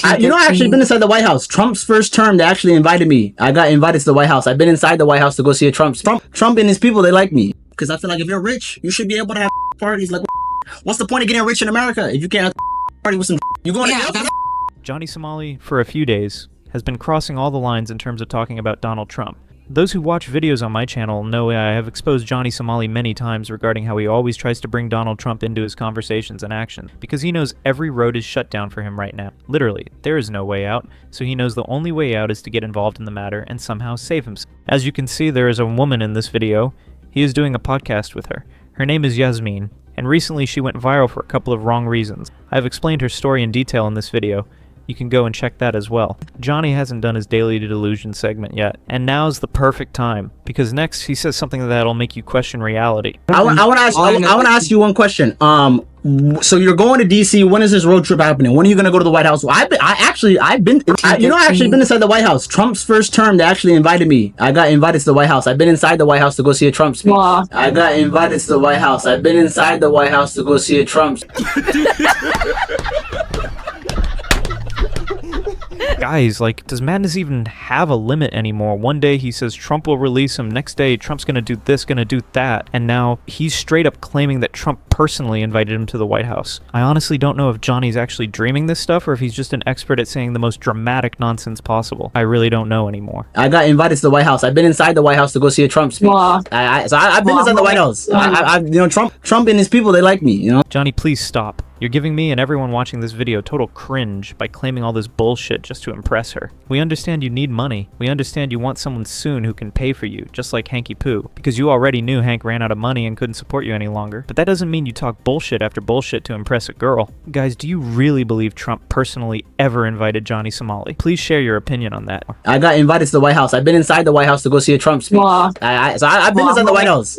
I actually been inside the White House. Trump's first term, they actually invited me. I got invited to the White House. I've been inside the White House to go see a Trump and his people, they like me. Because I feel like if you're rich, you should be able to have parties. Like, what's the point of getting rich in America if you can't have a party with some you going to jail? Johnny Somali, for a few days, has been crossing all the lines in terms of talking about Donald Trump. Those who watch videos on my channel know I have exposed Johnny Somali many times regarding how he always tries to bring Donald Trump into his conversations and action, because he knows every road is shut down for him right now. Literally, there is no way out, so he knows the only way out is to get involved in the matter and somehow save himself. As you can see, there is a woman in this video. He is doing a podcast with her. Her name is Yasmeen, and recently she went viral for a couple of wrong reasons. I have explained her story in detail in this video. You can go and check that as well. Johnny hasn't done his Daily Delusion segment yet, and now's the perfect time, because next he says something that'll make you question reality. I want to ask you one question. So you're going to DC. When is this road trip happening? When are you going to go to the White House? I actually been inside the White House. Trump's first term, they actually invited me. I got invited to the White House. I've been inside the White House to go see a Trump speech. Wow. I got invited to the White House. I've been inside the White House to go see a Trump. Guys, like, does madness even have a limit anymore? One day he says Trump will release him, next day Trump's gonna do this, gonna do that, and now he's straight up claiming that Trump personally invited him to the White House. I honestly don't know if Johnny's actually dreaming this stuff or if he's just an expert at saying the most dramatic nonsense possible. I really don't know anymore. I got invited to the White House. I've been inside the White House to go see a Trump speech. Wow. I've been inside the White House. Trump and his people, they like me, Johnny, please stop. You're giving me and everyone watching this video total cringe by claiming all this bullshit just to impress her. We understand you need money. We understand you want someone soon who can pay for you, just like Hanky Poo, because you already knew Hank ran out of money and couldn't support you any longer. But that doesn't mean you talk bullshit after bullshit to impress a girl. Guys, do you really believe Trump personally ever invited Johnny Somali? Please share your opinion on that. I got invited to the White House. I've been inside the White House to go see a Trump speech. Wow. I've been inside the White House.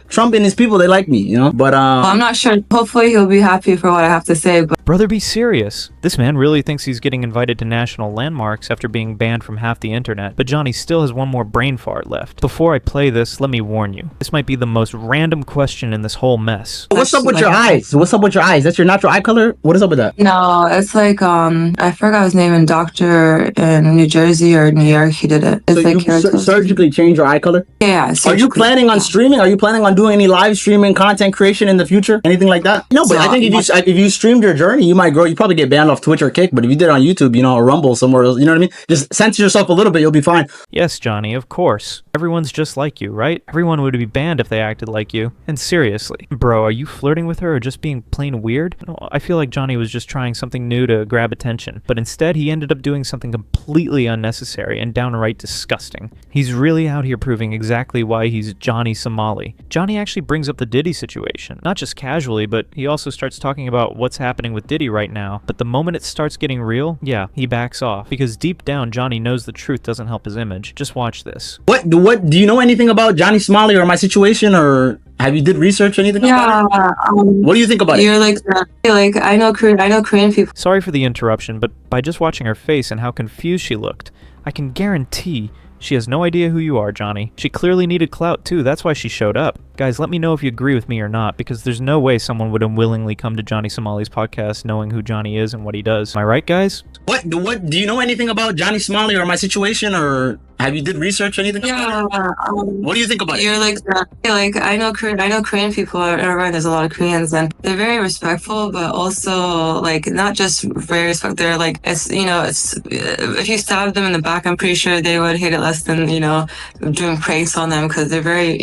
Trump and his people, they like me, But I'm not sure. Hopefully he'll be happy for what I have to say. But brother, be serious. This man really thinks he's getting invited to national landmarks after being banned from half the internet. But Johnny still has one more brain fart left. Before I play this, let me warn you. This might be the most random question in this whole mess. What's up with your eyes? What's up with your eyes? That's your natural eye color? What is up with that? no, it's like I forgot his name. In doctor in New Jersey or New York, he did it. It's So like you surgically change your eye color? yeah. Are you planning on streaming? Are you planning on doing any live streaming content creation in the future? Anything like that? No, but I think if you streamed your journey, you might grow. You probably get banned off Twitch or Kick, but if you did it on YouTube, or Rumble somewhere else, you know what I mean? Just censor yourself a little bit, you'll be fine. Yes, Johnny, of course. Everyone's just like you, right? Everyone would be banned if they acted like you. And seriously, bro, are you flirting with her or just being plain weird? No, I feel like Johnny was just trying something new to grab attention, but instead he ended up doing something completely unnecessary and downright disgusting. He's really out here proving exactly why he's Johnny Somali. Johnny actually brings up the Diddy situation, not just casually, but he also starts talking about what's happening with Diddy right now. But the moment it starts getting real, yeah, he backs off, because deep down Johnny knows the truth doesn't help his image. Just watch this. What do you know anything about Johnny Somali or my situation, or have you did research or anything about it? What do you think about it? You're like I know Korean people. Sorry for the interruption, but by just watching her face and how confused she looked, I can guarantee she has no idea who you are, Johnny. She clearly needed clout too, that's why she showed up. Guys, let me know if you agree with me or not, because there's no way someone would unwillingly come to Johnny Somali's podcast knowing who Johnny is and what he does. Am I right, guys? What do you know anything about Johnny Somali or my situation, or have you did research or anything about it? What do you think about it? You're like I know Korean people around. There's a lot of Koreans, and they're very respectful, but also like not just very respectful. They're like it's if you stab them in the back, I'm pretty sure they would hate it less than doing pranks on them, because they're very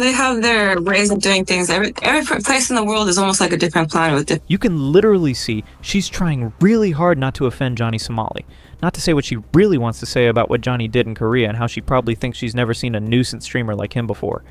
they have their ways of doing things. Every place in the world is almost like a different planet with different. You can literally see she's trying really hard not to offend Johnny Somali. Not to say what she really wants to say about what Johnny did in Korea and how she probably thinks she's never seen a nuisance streamer like him before.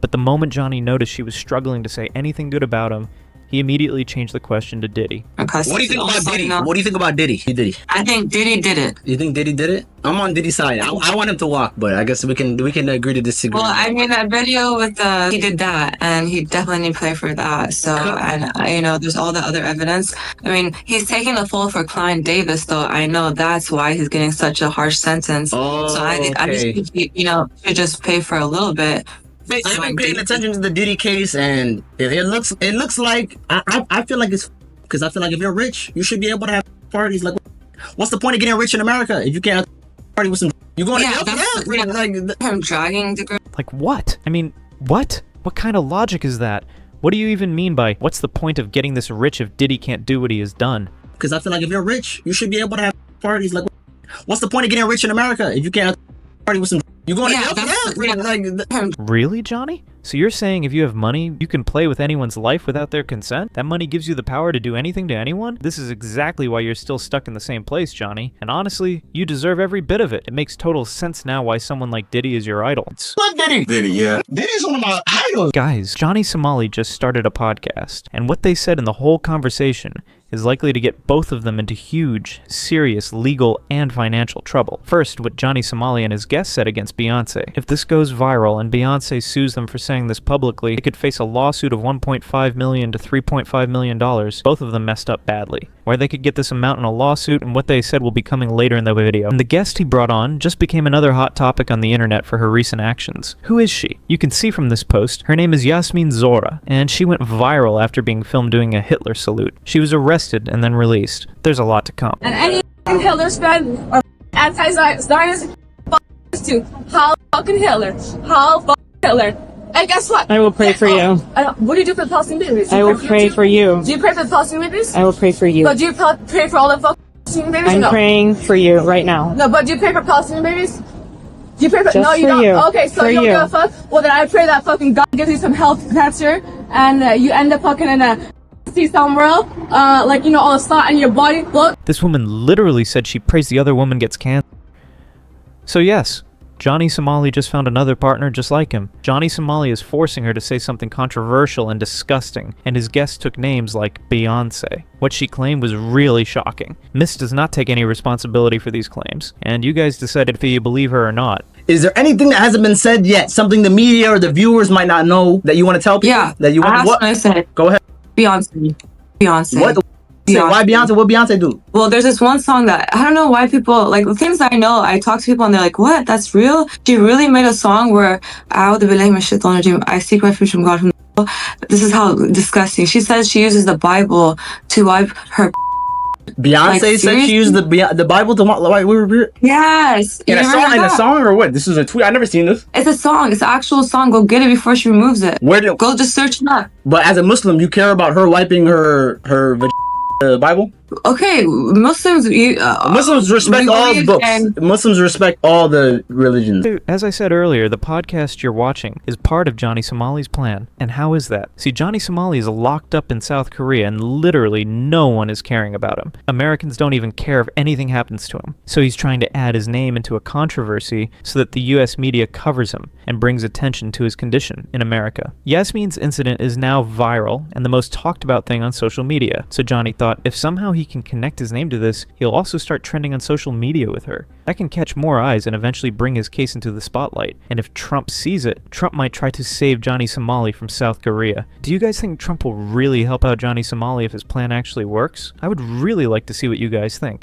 But the moment Johnny noticed she was struggling to say anything good about him, he immediately changed the question to Diddy. What do you think about Diddy? What do you think about Diddy? I think Diddy did it. You think Diddy did it? I'm on Diddy's side. I want him to walk, but I guess we can agree to disagree. Well, I mean that video with he did that, and he definitely need to play for that. So, and there's all the other evidence. I mean, he's taking the fall for Klein Davis, though. I know that's why he's getting such a harsh sentence. Oh, so I just think he, should just pay for a little bit. I've been paying attention to the Diddy case, and it looks like I feel like it's Because I feel like if you're rich, you should be able to have parties. Like, what's the point of getting rich in America if you can't party with some? You going Yeah, to that's like him dragging the girl. Like what? I mean, what? What kind of logic is that? What do you even mean by, what's the point of getting this rich if Diddy can't do what he has done? Because I feel like if you're rich, you should be able to have parties. Like, what's the point of getting rich in America if you can't party with some? You going Yeah, to that's like him. Really, Johnny? So you're saying if you have money, you can play with anyone's life without their consent? That money gives you the power to do anything to anyone? This is exactly why you're still stuck in the same place, Johnny. And honestly, you deserve every bit of it. It makes total sense now why someone like Diddy is your idol. What Diddy? Diddy, yeah. Diddy's one of my idols. Guys, Johnny Somali just started a podcast, and what they said in the whole conversation is likely to get both of them into huge, serious legal and financial trouble. First, what Johnny Somali and his guest said against Beyonce. If this goes viral and Beyonce sues them for saying this publicly, they could face a lawsuit of $1.5 million to $3.5 million. Both of them messed up badly. Where they could get this amount in a lawsuit and what they said will be coming later in the video. And the guest he brought on just became another hot topic on the internet for her recent actions. Who is she? You can see from this post, her name is Yasmeen Zora, and she went viral after being filmed doing a Hitler salute. She was arrested and then released. There's a lot to come. And any Hitler fan or anti-Zionist too. How fucking Hitler? How fucking Hitler? And guess what? I will pray for you. What do you do for the Palestinian babies? I will pray for you. Do you pray for the Palestinian babies? I will pray for you. But do you pray for all the fucking Palestinian babies? or I'm no? praying for you right now. No, but do you pray for Palestinian babies? Do you pray for? Just no, you for don't. you. Okay, so For you don't you. give a fuck. Well, then I pray that fucking God gives you some health cancer, and you end up fucking in a see somewhere else, like all the snot in your body. Look. This woman literally said she prays the other woman gets cancer. So yes, Johnny Somali just found another partner just like him. Johnny Somali is forcing her to say something controversial and disgusting, and his guest took names like Beyonce. What she claimed was really shocking. Miss does not take any responsibility for these claims, and you guys decided if you believe her or not. Is there anything that hasn't been said yet? Something the media or the viewers might not know that you want to tell people? Yeah, That you want. that's what I said. Go ahead. Beyonce. What? Why Beyonce? What Beyonce do? Well, there's this one song that I don't know why people like the things I know. I talk to people and they're like, "What? That's real?" She really made a song where I seek refuge from God. From this is how disgusting. She says she uses the Bible to wipe her. Beyonce said seriously? she used the Bible to like we were Yes. in a You never song heard in a that? song or what? This is a tweet. I never seen this. It's a song. It's an actual song. Go get it before she removes it. Where did? Go just search it up. But as a Muslim, you care about her wiping her Bible? Okay, Muslims. Muslims respect we all believe books. in- Muslims respect all the religions. As I said earlier, the podcast you're watching is part of Johnny Somali's plan. And how is that? See, Johnny Somali is locked up in South Korea and literally no one is caring about him. Americans don't even care if anything happens to him. So he's trying to add his name into a controversy so that the US media covers him and brings attention to his condition in America. Yasmeen's incident is now viral and the most talked about thing on social media. So Johnny thought if somehow he can connect his name to this, he'll also start trending on social media with her. That can catch more eyes and eventually bring his case into the spotlight. And if Trump sees it, Trump might try to save Johnny Somali from South Korea. Do you guys think Trump will really help out Johnny Somali if his plan actually works? I would really like to see what you guys think.